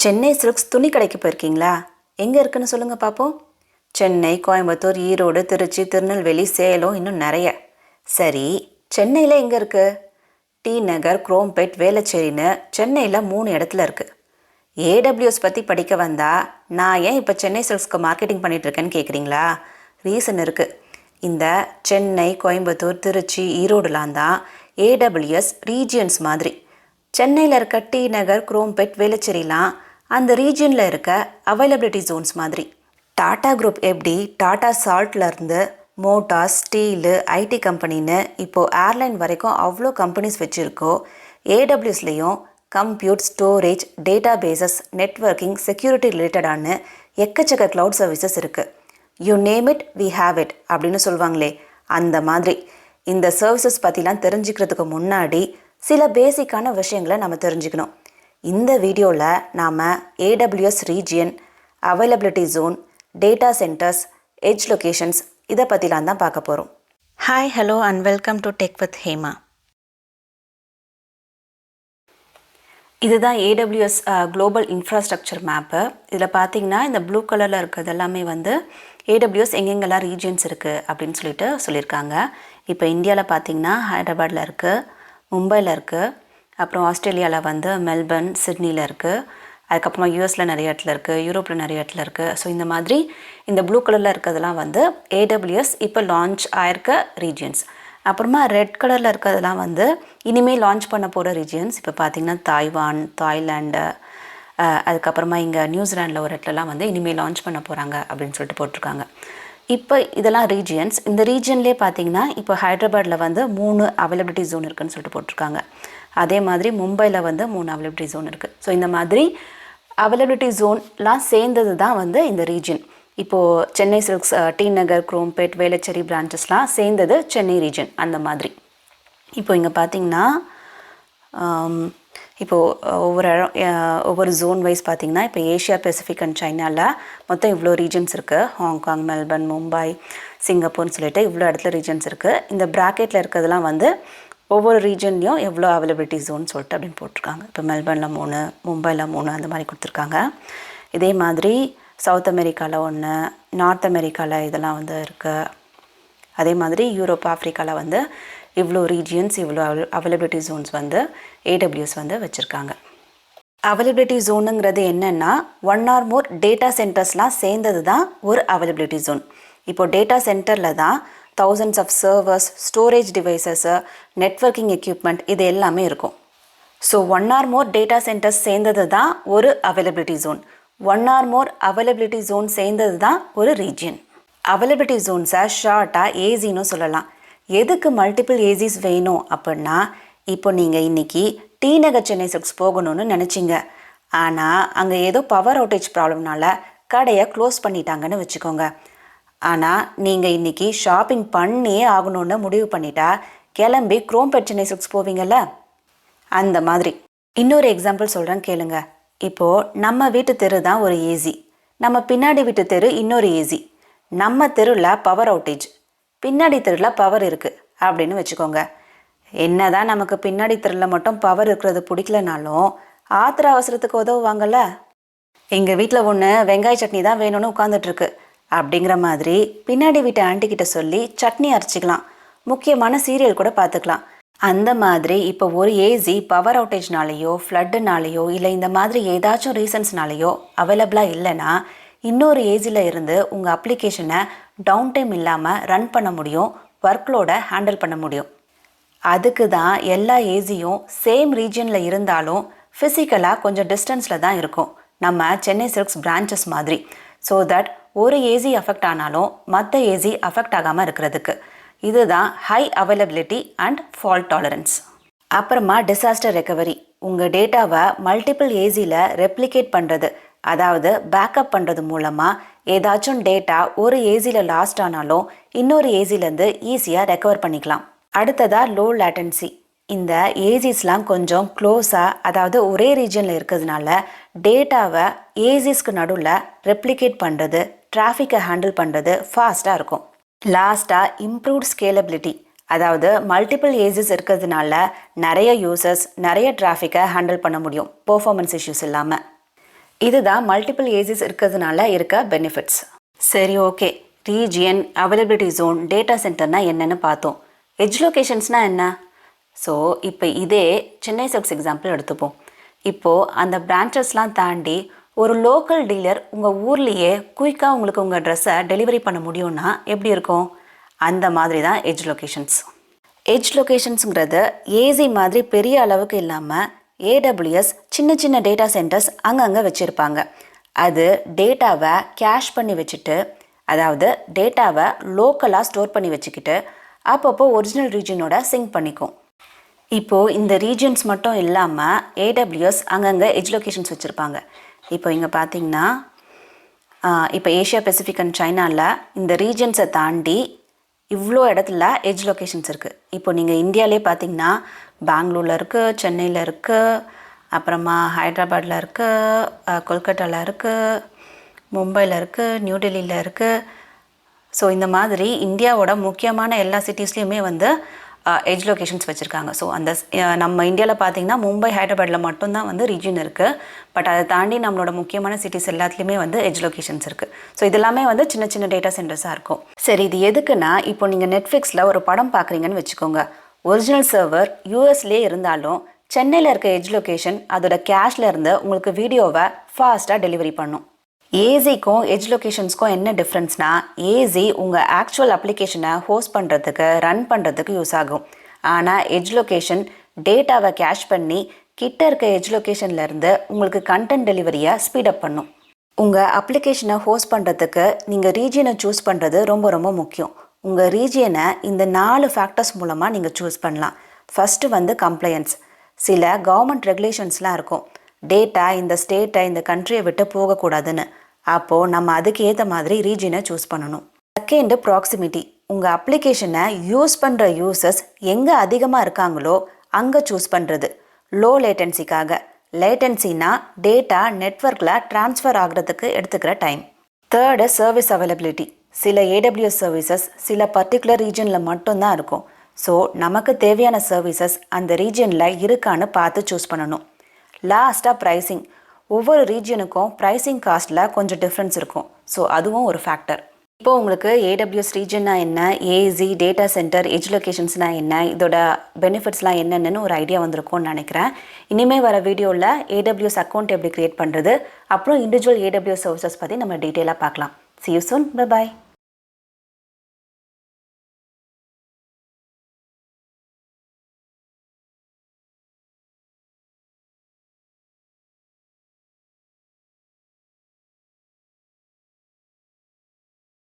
Chennai silks துணி கடைக்கு போயிருக்கீங்களா? எங்கே இருக்குன்னு சொல்லுங்கள் பார்ப்போம். சென்னை, கோயம்புத்தூர், ஈரோடு, திருச்சி, திருநெல்வேலி, சேலம், இன்னும் நிறைய. சரி, சென்னையில் எங்கே இருக்குது? டி நகர், குரோம்பேட், வேளச்சேரின்னு சென்னையில் 3 இடத்துல இருக்குது. ஏடபிள்யூஎஸ் பற்றி படிக்க வந்தால் நான் ஏன் இப்போ சென்னை சில்க்ஸ்க்கு மார்க்கெட்டிங் பண்ணிகிட்ருக்கேன்னு கேட்குறீங்களா? ரீசன் இருக்குது. இந்த சென்னை, கோயம்புத்தூர், திருச்சி, ஈரோடுலாம் தான் ஏடபிள்யூஎஸ் ரீஜியன்ஸ் மாதிரி. சென்னையில் இருக்க டி நகர், குரோம்பேட், வேளச்சேரிலாம் அந்த ரீஜியனில் இருக்க அவைலபிலிட்டி ஜோன்ஸ் மாதிரி. டாடா குரூப் எப்படி டாடா சால்ட்லேருந்து மோட்டார்ஸ், ஸ்டீலு, ஐடி கம்பெனின்னு இப்போது ஏர்லைன் வரைக்கும் அவ்வளோ கம்பெனிஸ் வச்சுருக்கோ, ஏடபிள்யூஎஸ்லேயும் compute, storage, databases, networking, security ரிலேட்டடான எக்கச்சக்க க்ளவுட் சர்வீசஸ் இருக்குது. You name it, we have it அப்படின்னு சொல்லுவாங்களே, அந்த மாதிரி. இந்த சர்வீசஸ் பற்றிலாம் தெரிஞ்சுக்கிறதுக்கு முன்னாடி சில பேசிக்கான விஷயங்களை நம்ம தெரிஞ்சுக்கணும். இந்த வீடியோவில் நாம் AWS region, availability zone, data centers, edge locations இதை பற்றிலாம் தான் பார்க்க போகிறோம். Hi, hello and welcome to tech with Hema. இதுதான் ஏடபிள்யூஎஸ் குளோபல் இன்ஃப்ராஸ்ட்ரக்சர் மேப்பு. இதில் பார்த்தீங்கன்னா இந்த ப்ளூ கலரில் இருக்கிறது எல்லாமே வந்து ஏடபிள்யூஎஸ் எங்கெங்கெல்லாம் ரீஜியன்ஸ் இருக்குது அப்படின்னு சொல்லியிருக்காங்க. இப்போ இந்தியாவில் பார்த்தீங்கன்னா ஹைதராபாத்தில் இருக்குது, மும்பையில் இருக்குது, அப்புறம் ஆஸ்திரேலியாவில் வந்து மெல்பர்ன், சிட்னியில் இருக்குது, அதுக்கப்புறமா யூஎஸில் நிறைய இடத்துல இருக்குது, யூரோப்பில் நிறைய இடத்துல இருக்குது. ஸோ இந்த மாதிரி இந்த ப்ளூ கலரில் இருக்கிறதெல்லாம் வந்து ஏடபிள்யூஎஸ் இப்போ லான்ச் ஆயிருக்க ரீஜியன்ஸ். அப்புறமா ரெட் கலரில் இருக்கிறதெல்லாம் வந்து இனிமேல் லான்ச் பண்ண போகிற ரீஜியன்ஸ். இப்போ பார்த்திங்கன்னா தாய்வான், தாய்லாண்டு, அதுக்கப்புறமா இங்கே நியூசிலாண்டில் ஒரு இடத்துலலாம் வந்து இனிமேல் லான்ச் பண்ண போகிறாங்க அப்படின்னு சொல்லிட்டு போட்டிருக்காங்க. இப்போ இதெல்லாம் ரீஜியன்ஸ். இந்த ரீஜியன்லேயே பார்த்தீங்கன்னா இப்போ ஹைதராபாத்தில் வந்து 3 அவைலபிலிட்டி ஜோன் இருக்குதுன்னு சொல்லிட்டு போட்டிருக்காங்க. அதே மாதிரி மும்பையில் வந்து 3 அவைலபிலிட்டி ஜோன் இருக்குது. ஸோ இந்த மாதிரி அவைலபிலிட்டி ஜோன்லாம் சேர்ந்தது தான் வந்து இந்த ரீஜியன். இப்போது சென்னை சில்க்ஸ், டி நகர், குரோம்பேட், வேளச்சேரி பிரான்ச்சஸ்லாம் சேர்ந்தது சென்னை ரீஜன் அந்த மாதிரி. இப்போ இங்கே பார்த்தீங்கன்னா இப்போது ஒவ்வொரு ஜோன் வைஸ் பார்த்திங்கன்னா இப்போ ஏஷியா பெசிஃபிக் அண்ட் சைனாவில் மொத்தம் இவ்வளோ ரீஜன்ஸ் இருக்குது. ஹாங்காங், மெல்பர்ன், மும்பை, சிங்கப்பூர்னு சொல்லிட்டு இவ்வளோ இடத்துல ரீஜன்ஸ் இருக்குது. இந்த ப்ராக்கெட்டில் இருக்கிறதுலாம் வந்து ஒவ்வொரு ரீஜன்லேயும் எவ்வளோ அவைலபிலிட்டி ஜோன் சொல்லிட்டு அப்படின்னு போட்டிருக்காங்க. இப்போ மெல்பர்னில் 3, மும்பையில் 3 அந்த மாதிரி கொடுத்துருக்காங்க. இதே மாதிரி சவுத் அமெரிக்காவில் 1, நார்த் அமெரிக்காவில் இதெல்லாம் வந்து இருக்குது. அதே மாதிரி யூரோப், ஆஃப்ரிக்காவில் வந்து இவ்வளோ ரீஜியன்ஸ், இவ்வளோ அவைலபிலிட்டி ஜோன்ஸ் வந்து ஏடபிள்யூஎஸ் வந்து வச்சுருக்காங்க. அவைலபிலிட்டி ஜோனுங்கிறது என்னென்னா 1 or more டேட்டா சென்டர்ஸ்லாம் சேர்ந்தது தான் ஒரு அவைலபிலிட்டி ஜோன். இப்போது டேட்டா சென்டரில் தான் thousands of servers, storage devices, networking equipment இது எல்லாமே இருக்கும். So 1 or more data centers சேர்ந்தது தான் ஒரு availability zone. 1 or more availability zone சேர்ந்தது தான் ஒரு ரீஜியன். அவைலபிலிட்டி ஜோன்ஸை ஷார்ட்டாக ஏசின்னு சொல்லலாம். எதுக்கு மல்டிபிள் ஏசிஸ் வேணும் அப்படின்னா, இப்போ நீங்கள் இன்றைக்கி டி நகர் சென்னை சில்க்ஸ் போகணும்னு நினச்சிங்க, ஆனால் அங்கே ஏதோ பவர் அவுட்டேஜ் ப்ராப்ளம்னால கடையை க்ளோஸ் பண்ணிட்டாங்கன்னு வச்சுக்கோங்க. ஆனால் நீங்கள் இன்றைக்கி ஷாப்பிங் பண்ணியே ஆகணுன்னு முடிவு பண்ணிட்டா கிளம்பி குரோம்பேட் சென்னை சில்க்ஸ் போவீங்கள்ல, அந்த மாதிரி. இன்னொரு எக்ஸாம்பிள் சொல்கிறேன் கேளுங்க. இப்போது நம்ம வீட்டு தெரு தான் ஒரு ஏசி, நம்ம பின்னாடி வீட்டு தெரு இன்னொரு ஏசி. நம்ம தெருவில் பவர் அவுட்டேஜ், பின்னாடி தெருவில் பவர் இருக்குது அப்படின்னு வச்சுக்கோங்க. என்ன தான் நமக்கு பின்னாடி தெருவில் மட்டும் பவர் இருக்கிறது பிடிக்கலனாலும் ஆத்திர அவசரத்துக்கு உதவுவாங்கள்ல. எங்கள் வீட்டில் ஒன்று வெங்காய சட்னி தான் வேணும்னு உட்காந்துட்ருக்கு அப்படிங்கிற மாதிரி பின்னாடி வீட்டு ஆண்டிக்கிட்ட சொல்லி சட்னி அரைச்சிக்கலாம், முக்கியமான சீரியல் கூட பார்த்துக்கலாம். அந்த மாதிரி இப்போ ஒரு ஏசி பவர் அவுட்டேஜ்னாலேயோ, ஃப்ளட்டுனாலேயோ, இல்லை இந்த மாதிரி ஏதாச்சும் ரீசன்ஸ்னாலேயோ அவைலபிளாக இல்லைன்னா இன்னொரு ஏசியில் இருந்து உங்கள் அப்ளிகேஷனை டவுன் டைம் இல்லாமல் ரன் பண்ண முடியும், ஒர்க்லோட ஹேண்டில் பண்ண முடியும். அதுக்கு தான் எல்லா ஏசியும் சேம் ரீஜனில் இருந்தாலும் ஃபிசிக்கலாக கொஞ்சம் டிஸ்டன்ஸில் தான் இருக்கும், நம்ம சென்னை சில்க்ஸ் பிரான்ச்சஸ் மாதிரி. ஸோ தட் ஒரு ஏசி அஃபெக்ட் ஆனாலும் மற்ற ஏசி அஃபெக்ட் ஆகாமல் இருக்கிறதுக்கு. இதுதான் high availability and fault tolerance. அப்புறமா டிசாஸ்டர் ரெக்கவரி. உங்கள் டேட்டாவை மல்டிபிள் ஏசியில் ரெப்ளிகேட் பண்ணுறது, அதாவது பேக்கப் பண்ணுறது மூலமாக ஏதாச்சும் டேட்டா ஒரு ஏசியில் லாஸ்ட் ஆனாலும் இன்னொரு ஏசிலேருந்து ஈஸியாக ரெக்கவர் பண்ணிக்கலாம். அடுத்ததாக லோ லேட்டன்சி. இந்த ஏசிஸ்லாம் கொஞ்சம் க்ளோஸாக, அதாவது ஒரே ரீஜனில் இருக்கிறதுனால டேட்டாவை ஏசிஸ்க்கு நடுவில் ரெப்ளிகேட் பண்ணுறது, டிராஃபிக்கை ஹேண்டில் பண்ணுறது ஃபாஸ்ட்டாக இருக்கும். லாஸ்ட்டாக இம்ப்ரூவ்ட் ஸ்கேலபிலிட்டி. அதாவது மல்டிபிள் ஏசிஸ் இருக்கிறதுனால நிறைய யூசர்ஸ், நிறைய டிராஃபிக்கை ஹேண்டில் பண்ண முடியும் பெர்ஃபார்மன்ஸ் இஷ்யூஸ் இல்லாமல். இதுதான் மல்டிபிள் ஏசிஸ் இருக்கிறதுனால இருக்க பெனிஃபிட்ஸ். சரி, okay. Region, availability zone, data சென்டர்னா என்னென்னு பார்த்தோம். எட்ஜ் லொக்கேஷன்ஸ்னால் என்ன? ஸோ இப்போ இதே சென்னை சில்க்ஸ் எக்ஸாம்பிள் எடுத்துப்போம். இப்போது அந்த பிரான்ச்சஸ்லாம் தாண்டி ஒரு லோக்கல் டீலர் உங்கள் ஊர்லேயே குயிக்காக உங்களுக்கு உங்கள் ட்ரெஸ்ஸை டெலிவரி பண்ண முடியும்னா எப்படி இருக்கும்? அந்த மாதிரி தான் எட்ஜ் லொக்கேஷன்ஸ். எட்ஜ் லொக்கேஷன்ஸுங்கிறது ஏசி மாதிரி பெரிய அளவுக்கு இல்லாமல் ஏடபிள்யூஎஸ் சின்ன சின்ன டேட்டா சென்டர்ஸ் அங்கங்கே வச்சுருப்பாங்க. அது டேட்டாவை கேஷ் பண்ணி வச்சுட்டு, அதாவது டேட்டாவை லோக்கலாக ஸ்டோர் பண்ணி வச்சுக்கிட்டு அப்பப்போ ஒரிஜினல் ரீஜனோட சிங்க் பண்ணிக்கும். இப்போது இந்த ரீஜன்ஸ் மட்டும் இல்லாமல் ஏடபிள்யூஎஸ் அங்கங்கே எட்ஜ் லொக்கேஷன்ஸ் வச்சுருப்பாங்க. இப்போ இங்கே பார்த்தீங்கன்னா இப்போ ஏஷியா பெசிஃபிக் அண்ட் சைனாவில் இந்த ரீஜன்ஸை தாண்டி இவ்வளோ இடத்துல எட்ஜ் லொக்கேஷன்ஸ் இருக்குது. இப்போ நீங்கள் இந்தியாவிலே பார்த்தீங்கன்னா பெங்களூரில் இருக்குது, சென்னையில் இருக்குது, அப்புறமா ஹைதராபாத்தில் இருக்குது, கொல்கட்டாவில் இருக்குது, மும்பையில் இருக்குது, நியூ டெல்லியில் இருக்குது. ஸோ இந்த மாதிரி இந்தியாவோட முக்கியமான எல்லா சிட்டிஸ்லேயுமே வந்து எட்ஜ் லொக்கேஷன்ஸ் வச்சுருக்காங்க. ஸோ அந்த நம்ம இந்தியாவில் பார்த்தீங்கன்னா மும்பை, ஹைதராபாத்தில் மட்டும்தான் வந்து ரீஜன் இருக்குது. பட் அதை தாண்டி நம்மளோட முக்கியமான சிட்டிஸ் எல்லாத்துலேயுமே வந்து எட்ஜ் லொக்கேஷன்ஸ் இருக்குது. ஸோ இதெல்லாமே வந்து சின்ன சின்ன டேட்டா சென்டர்ஸாக இருக்கும். சரி, இது எதுக்குன்னா, இப்போ நீங்கள் நெட்ஃப்ளிக்ஸில் ஒரு படம் பார்க்குறீங்கன்னு வச்சுக்கோங்க. ஒரிஜினல் சர்வர் யூஎஸ்லேயே இருந்தாலும் சென்னையில் இருக்க எட்ஜ் லொக்கேஷன் அதோட கேஷில் இருந்து உங்களுக்கு வீடியோவை ஃபாஸ்ட்டாக டெலிவரி பண்ணும். ஏசிக்கும் எட்ஜ் லொக்கேஷன்ஸ்க்கும் என்ன டிஃப்ரென்ஸ்னால், ஏசி உங்கள் ஆக்சுவல் அப்ளிகேஷனை ஹோஸ்ட் பண்ணுறதுக்கு, ரன் பண்ணுறதுக்கு யூஸ் ஆகும். ஆனால் எட்ஜ் லொக்கேஷன் டேட்டாவை கேஷ் பண்ணி கிட்ட இருக்க எட்ஜ் லொக்கேஷன்லேருந்து உங்களுக்கு கண்டென்ட் டெலிவரியை ஸ்பீடப் பண்ணும். உங்கள் அப்ளிகேஷனை ஹோஸ்ட் பண்ணுறதுக்கு நீங்கள் ரீஜியனை சூஸ் பண்ணுறது ரொம்ப ரொம்ப முக்கியம். உங்கள் ரீஜியனை இந்த 4 ஃபேக்டர்ஸ் மூலமாக நீங்கள் சூஸ் பண்ணலாம். ஃபஸ்ட்டு வந்து கம்ப்ளையன்ஸ். சில கவர்மெண்ட் ரெகுலேஷன்ஸ்லாம் இருக்கும், டேட்டா இந்த ஸ்டேட்டை, இந்த கண்ட்ரியை விட்டு போகக்கூடாதுன்னு. அப்போது நம்ம அதுக்கு ஏற்ற மாதிரி ரீஜியனை சூஸ் பண்ணணும். Second, proximity. உங்கள் அப்ளிகேஷனை யூஸ் பண்ணுற யூசர்ஸ் எங்கே அதிகமாக இருக்காங்களோ அங்கே சூஸ் பண்ணுறது, லோ லேட்டன்சிக்காக. லேட்டன்சினா டேட்டா நெட்வொர்க்கில் ட்ரான்ஸ்ஃபர் ஆகிறதுக்கு எடுத்துக்கிற டைம். Third, service availability. சில ஏடபிள்யூஎஸ் சர்வீசஸ் சில பர்டிகுலர் ரீஜனில் மட்டும்தான் இருக்கும். ஸோ நமக்கு தேவையான சர்வீசஸ் அந்த ரீஜனில் இருக்கான்னு பார்த்து சூஸ் பண்ணணும். லாஸ்ட்டாக ப்ரைஸிங். ஒவ்வொரு ரீஜனுக்கும் ப்ரைஸிங் காஸ்ட்டில் கொஞ்சம் டிஃப்ரென்ஸ் இருக்கும். ஸோ அதுவும் ஒரு ஃபேக்டர். இப்போது உங்களுக்கு ஏடபிள்யூஎஸ் ரீஜன்னா என்ன, ஏசி, டேட்டா சென்டர், எட்ஜ் லொக்கேஷன்ஸ்னால் என்ன, இதோட பெனிஃபிட்ஸ்லாம் என்னென்னு ஒரு ஐடியா வந்திருக்கும்னு நினைக்கிறேன். இனிமேல் வர வீடியோவில் ஏடபிள்யூஎஸ் அக்கௌண்ட் எப்படி க்ரியேட் பண்ணுறது, அப்புறம் இண்டிவிஜுவல் ஏடபிள்யூஎஸ் சர்வீசஸ் பற்றி நம்ம டீட்டெயிலாக பார்க்கலாம். See you soon. Bye bye.